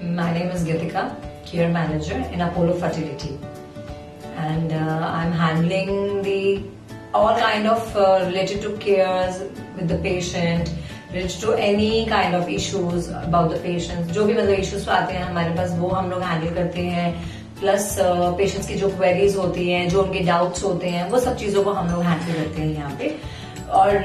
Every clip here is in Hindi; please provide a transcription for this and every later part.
My name is Gitika, Care Manager in Apollo Fertility, and I'm handling the all kind of related to cares with the patient, related to any kind of issues about the patients. जो भी मतलब issues आते हैं हमारे पास वो हम लोग handle करते हैं. प्लस पेशेंट्स की जो क्वेरीज होती हैं, जो उनके डाउट्स होते हैं, वो सब चीजों को हम लोग हैंडल करते हैं यहाँ पे. और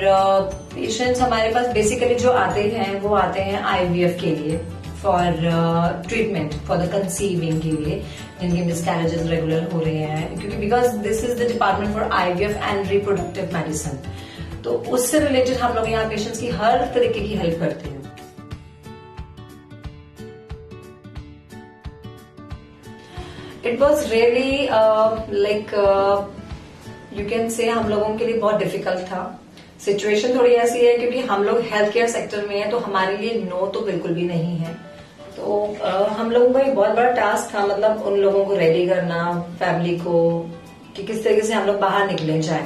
पेशेंट्स हमारे पास बेसिकली जो आते हैं वो आते हैं IVF के लिए, for treatment for the conceiving के लिए, जिनके मिसकैरेजेस रेगुलर हो रहे हैं, क्योंकि because this is the department for IVF and reproductive medicine. तो उससे रिलेटेड हम लोग यहाँ पेशेंट्स की हर तरीके की हेल्प करते हैं. It was really you can say हम लोगों के लिए बहुत डिफिकल्ट था. सिचुएशन थोड़ी ऐसी है क्योंकि हम लोग हेल्थ केयर सेक्टर में हैं, तो हमारे लिए नो तो बिल्कुल भी नहीं है. तो हम लोगों का एक बहुत बड़ा टास्क था, मतलब उन लोगों को रेडी करना, फैमिली को, कि किस तरीके से हम लोग बाहर निकले जाएं.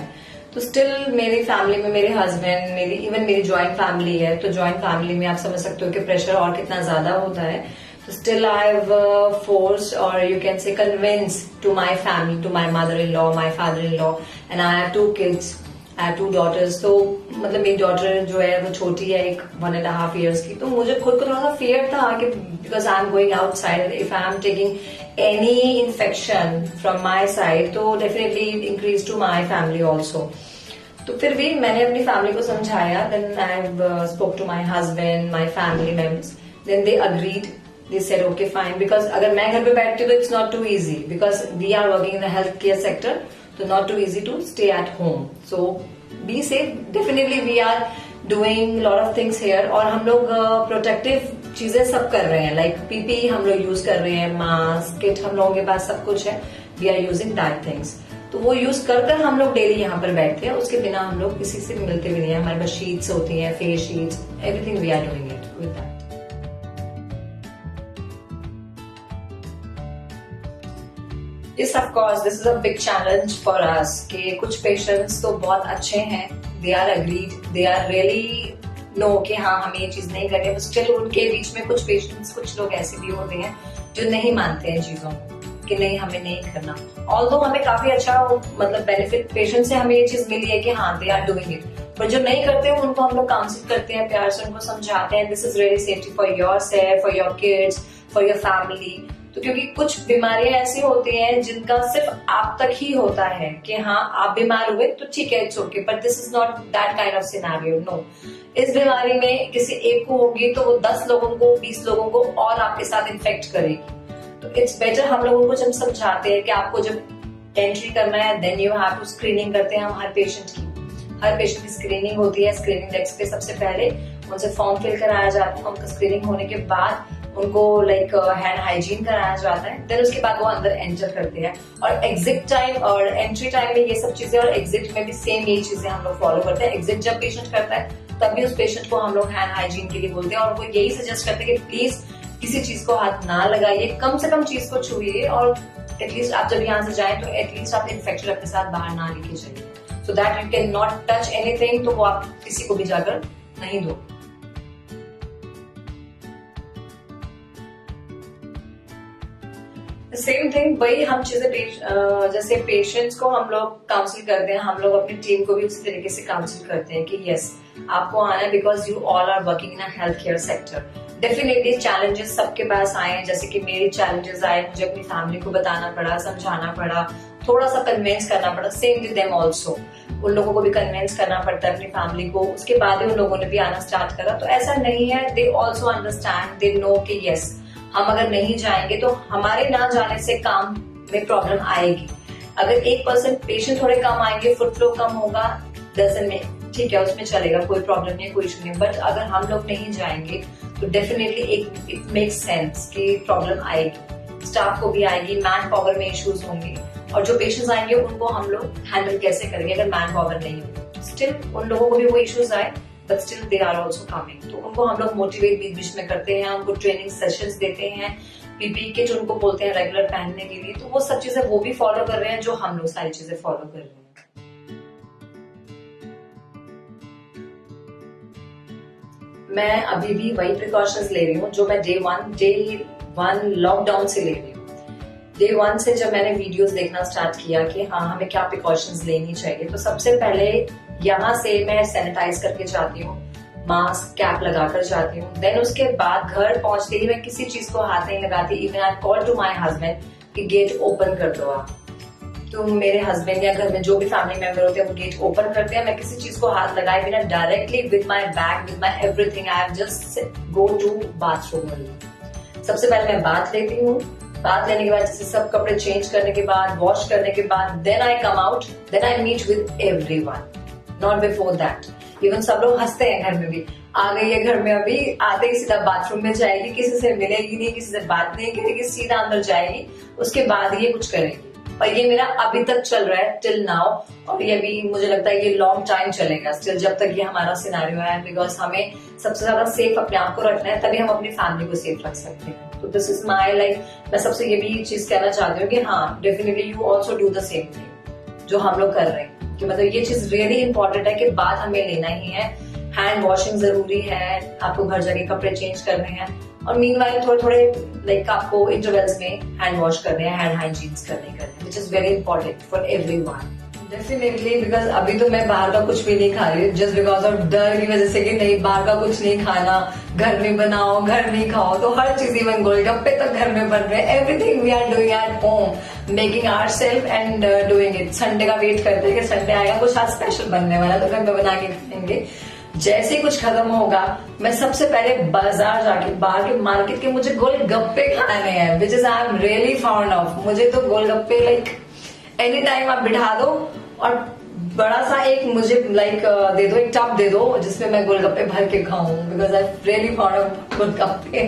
तो स्टिल मेरी फैमिली में मेरे हस्बैंड, मेरी ज्वाइंट फैमिली है, तो ज्वाइंट फैमिली में आप समझ सकते हो कि प्रेशर और कितना ज्यादा होता है. So still I've forced, or you can say convinced, to my family, to my mother-in-law, my father-in-law, and I have 2 kids. I have 2 daughters. तो मतलब मेरी डॉटर जो है वो छोटी है, एक 1.5 years की. तो मुझे खुद को थोड़ा सा फियर था कि because I'm going outside, if I'm taking any infection from my side, तो definitely it increase to my family also. तो फिर भी मैंने अपनी फैमिली को समझाया. Then I spoke to my husband, my family members. Then they agreed. They said okay fine, because अगर मैं घर पे बैठती हूँ तो it's not too easy, because we are working in the healthcare sector, so not too easy to stay at home. So be safe. Definitely we are doing lot of things here, और हम लोग प्रोटेक्टिव चीजें सब कर रहे हैं, like PPE हम लोग यूज कर रहे हैं, मास्क, किट हम लोगों के पास सब कुछ है. We are using that things. तो वो यूज कर हम लोग डेली यहाँ पर बैठते हैं. उसके बिना हम लोग किसी से मिलते भी नहीं है. हमारे पास शीट्स होती हैं, face sheets, everything we are doing it with that. Yes, of course, this is a big challenge for us. कि कुछ पेशेंट्स तो बहुत अच्छे हैं, they are agreed, they are really know कि हाँ हमें ये चीज नहीं करनी है, but still उनके बीच में कुछ पेशेंट्स, कुछ लोग ऐसे भी होते हैं जो नहीं मानते हैं चीजों को, कि नहीं हमें नहीं करना. ऑल्दो हमें काफी अच्छा मतलब बेनिफिट पेशेंट से हमें ये चीज मिली है कि हाँ दे आर डूइंग इट, पर जो नहीं करते हैं उनको हम लोग काउंसिल करते हैं, प्यार से उनको समझाते हैं. This is really safety for your self, for your kids, for your family. तो क्योंकि कुछ बीमारियां ऐसी होती हैं जिनका सिर्फ आप तक ही होता है कि हाँ आप बीमार हुए तो ठीक है, it's okay, but this is not that kind of scenario. No, इस बीमारी में किसी एक को होगी तो वो 10 लोगों को, 20 लोगों को और आपके साथ इन्फेक्ट करेगी. तो इट्स बेटर हम लोगों को जब समझाते हैं कि आपको जब एंट्री करना है, then you have to screening करते हैं हम हर पेशेंट की. हर पेशेंट की स्क्रीनिंग होती है. स्क्रीनिंग डेस्क पे सबसे पहले उनसे फॉर्म फिल कराया जाता है. उनका स्क्रीनिंग होने के बाद उनको हैंड हाइजीन कराया जाता है. देन उसके बाद वो अंदर एंटर करते हैं. और एग्जिट टाइम और एंट्री टाइम में ये सब चीजें, और एग्जिट में भी सेम ये चीजें हम लोग फॉलो करते हैं. एग्जिट जब पेशेंट करता है तब भी उस पेशेंट को हम लोग हैंड हाइजीन के लिए बोलते हैं, और वो यही सजेस्ट करते हैं कि प्लीज किसी चीज को हाथ ना लगाइए, कम से कम चीज को छुइए, और एटलीस्ट आप जब यहाँ से जाए तो एटलीस्ट आप इन्फेक्शन अपने साथ बाहर ना लेके जाइए, so that you can not touch anything. तो वो आप किसी को भी जाकर नहीं दो. सेम थिंग, वही हम चीजें जैसे पेशेंट्स को हम लोग काउंसिल करते हैं, हम लोग अपनी टीम को भी उसी तरीके से काउंसिल करते हैं कि यस आपको आना है, because you all are working in a health care sector. Definitely challenges सबके पास आए हैं, जैसे कि मेरी चैलेंजेस आए, मुझे अपनी फैमिली को बताना पड़ा, समझाना पड़ा, थोड़ा सा कन्विंस करना पड़ा. सेम विद देम ऑल्सो, उन लोगों को भी कन्विंस करना पड़ता है अपनी फैमिली को. उसके बाद ही उन लोगों ने भी आना स्टार्ट करा. तो ऐसा नहीं है, they also understand, they know कि यस हम अगर नहीं जाएंगे तो हमारे ना जाने से काम में प्रॉब्लम आएगी. अगर 1% पेशेंट थोड़े कम आएंगे, फुट फ्लो कम होगा, डजन में ठीक है, उसमें चलेगा, कोई प्रॉब्लम नहीं, कोई इशू नहीं. बट अगर हम लोग नहीं जाएंगे तो डेफिनेटली इट मेक्स सेंस कि प्रॉब्लम आएगी, स्टाफ को भी आएगी, मैन पावर में इश्यूज होंगे, और जो पेशेंट्स आएंगे उनको हम लोग हैंडल कैसे करेंगे अगर मैन पावर नहीं होगी. स्टिल उन लोगों को भी वो इश्यूज आए, but still they are also coming. तो उनको हम लोग मोटिवेट बीच बीच में करते हैं, उनको ट्रेनिंग सेशंस देते हैं, PPE किट उनको बोलते हैं रेगुलर पहनने के लिए. तो वो सब चीजें वो भी फॉलो कर रहे हैं जो हम लोग सारी चीजें फॉलो कर रहे हैं. मैं अभी भी वही प्रिकॉशंस ले रही हूँ जो मैं डे 1 लॉकडाउन से ले रही हूँ। डे 1 से जब मैंने वीडियोस देखना स्टार्ट किया कि हाँ हमें क्या प्रिकॉशंस लेनी चाहिए, तो सबसे पहले यहाँ से मैं सैनिटाइज करके जाती हूँ, मास्क कैप लगाकर जाती हूँ। देन उसके बाद घर पहुंचते ही मैं किसी चीज को हाथ नहीं लगाती। Even I call to my husband कि गेट ओपन कर दो आप। तो मेरे हस्बैंड या घर में जो भी फैमिली मेंबर होते हैं वो गेट ओपन करते हैं। मैं किसी चीज को हाथ लगाए बिना directly with my bag, with my everything, I have just go to bathroom. सबसे पहले मैं बाथ लेती हूँ। बाथ लेने के बाद जैसे सब कपड़े चेंज करने के बाद, वॉश करने के बाद, then I come out, then I meet with everyone, not before that. Even सब लोग हंसते हैं घर में भी, आ गई है घर में, अभी आते ही सीधा बाथरूम में जाएगी, किसी से मिलेगी नहीं, किसी से बात नहीं करेगी, सीधा अंदर जाएगी, उसके बाद ये कुछ करेगी। और ये मेरा अभी तक चल रहा है टिल नाउ, और ये भी मुझे लगता है ये लॉन्ग टाइम चलेगा स्टिल, जब तक ये हमारा सिनेरियो है। बिकॉज हमें सबसे ज्यादा सेफ अपने आप को रखना है, तभी हम अपनी फैमिली को सेफ रख सकते हैं। तो दिस इज माई लाइक, मैं सबसे ये भी चीज कहना चाहती हूँ कि हाँ definitely you also do the same thing जो हम लोग कर रहे हैं। कि मतलब ये चीज रियली इंपॉर्टेंट है कि बात हमें लेना ही है। हैंड वॉशिंग जरूरी है, आपको घर जाके कपड़े चेंज करने हैं, और मीनवाइल थोड़े थोड़े लाइक आपको इंटरवल्स में हैंड वॉश करने हैं, हैंड हाइजीन्स करने हैं, which is very important for everyone. Definitely, because अभी तो मैं बाहर का कुछ भी नहीं खा रही, जस्ट बिकॉज ऑफ डर की वजह से कि नहीं बाहर का कुछ नहीं खाना, घर में बनाओ, घर में खाओ। तो हर चीज, इवन गोलगप्पे तक घर में बन रहे हैं। Everything we are doing at home, making ourselves and doing it. Sunday का वेट करते हैं कि संडे आएगा, कुछ आज स्पेशल बनने वाला, तो घर में बना के खाएंगे। जैसे ही कुछ खत्म होगा, मैं सबसे पहले बाजार जाके, बाहर के मार्केट के मुझे गोलगप्पे खाने हैं, which is I am really found of. मुझे तो गोलगप्पे लाइक एनी टाइम आप बिठा दो, और बड़ा सा एक मुझे लाइक दे दो, एक टब दे दो जिसमें मैं गोलगप्पे भर के खाऊं, because I really found of golgappe.